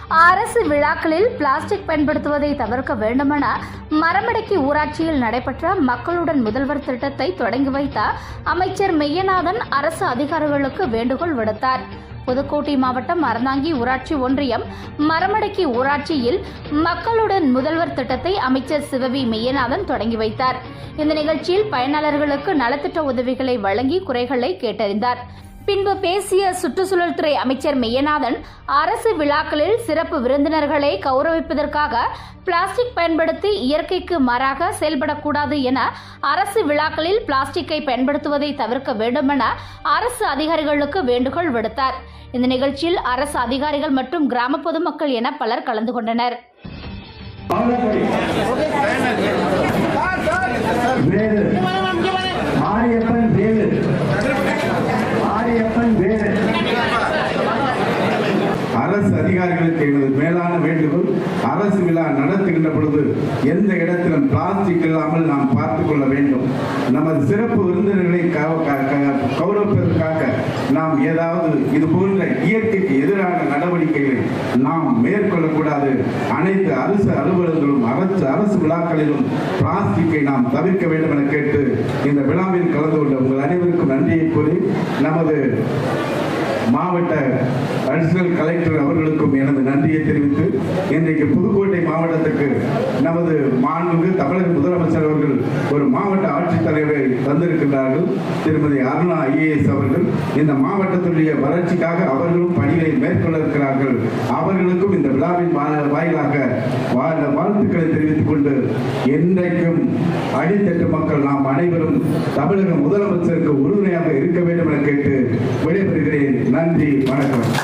அரசு விழாக்களில் பிளாஸ்டிக் பயன்படுத்துவதை தவிர்க்க வேண்டுமென மரமடக்கி ஊராட்சியில் நடைபெற்ற மக்களுடன் முதல்வர் திட்டத்தை தொடங்கி வைத்த அமைச்சர் மெய்யநாதன் அரசு அதிகாரிகளுக்கு வேண்டுகோள் விடுத்தார். புதுக்கோட்டை மாவட்டம் அறந்தாங்கி ஊராட்சி ஒன்றியம் மரமடக்கி ஊராட்சியில் மக்களுடன் முதல்வர் திட்டத்தை அமைச்சர் சிவவி மெய்யநாதன் தொடங்கி வைத்தார். இந்த நிகழ்ச்சியில் பயனாளர்களுக்கு நலத்திட்ட உதவிகளை வழங்கி குறைகளை கேட்டறிந்தார். பின்பு பேசிய சுற்றுச்சூழல் துறை அமைச்சர் மெய்யநாதன், அரசு விழாக்களில் சிறப்பு விருந்தினர்களை கௌரவிப்பதற்காக பிளாஸ்டிக் பயன்படுத்தி இயற்கைக்கு மாறாக செயல்படக்கூடாது என அரசு விழாக்களில் பிளாஸ்டிக்கை பயன்படுத்துவதை தவிர்க்க வேண்டும் என அரசு அதிகாரிகளுக்கு வேண்டுகோள் விடுத்தார். இந்த நிகழ்ச்சியில் அரசு அதிகாரிகள் மற்றும் கிராம பொதுமக்கள் என பலர் கலந்து கொண்டனர். அரசு அதிகாரிகளுக்கு எனது மேலான வேண்டுகோள், அரசு விழா நடத்துகின்ற பொழுது எந்த இடத்திலும் பிளாஸ்டிக் இல்லாமல் நாம் பார்த்துக் கொள்ள வேண்டும். நமது சிறப்பு விருந்தினர்களை கௌரவிப்பதற்காக நாம் ஏதாவது இது போன்ற இயற்கைக்கு எதிரான நடவடிக்கைகளை நாம் மேற்கொள்ளக்கூடாது. அனைத்து அரசு அலுவலர்களும் அரசு விழாக்களிலும் பிளாஸ்டிக்கை நாம் தவிர்க்க வேண்டும் என கேட்டு இந்த விழாவில் கலந்து கொண்ட உங்கள் அனைவருக்கும் நன்றியை கூறி நமது மாவட்ட அடிஷனல் கலெக்டர் அவர்களுக்கும் எனது நன்றியை தெரிவித்து, இன்றைக்கு புதுக்கோட்டை மாவட்டத்துக்கு நமது மாண்புமிகு தமிழக முதலமைச்சர் அவர்கள் ஒரு மாவட்ட ஆட்சித்தலைவரை தந்திருக்கின்றார்கள். திருமதி அருணா IAS அவர்கள் இந்த மாவட்டத்துடைய வளர்ச்சிக்காக அவர்களும் பணிகளை மேற்கொள்ள இருக்கிறார்கள். அவர்களுக்கும் இந்த விழாவின் வாயிலாக வாழ்த்துக்களை தெரிவித்துக் கொண்டு, என்றைக்கும் அடித்தட்டு மக்கள் நாம் அனைவரும் தமிழக முதலமைச்சருக்கு உறுதுணையாக இருக்க வேண்டும் என கேட்டு விடைபெறுகிறேன். நன்றி, வணக்கம்.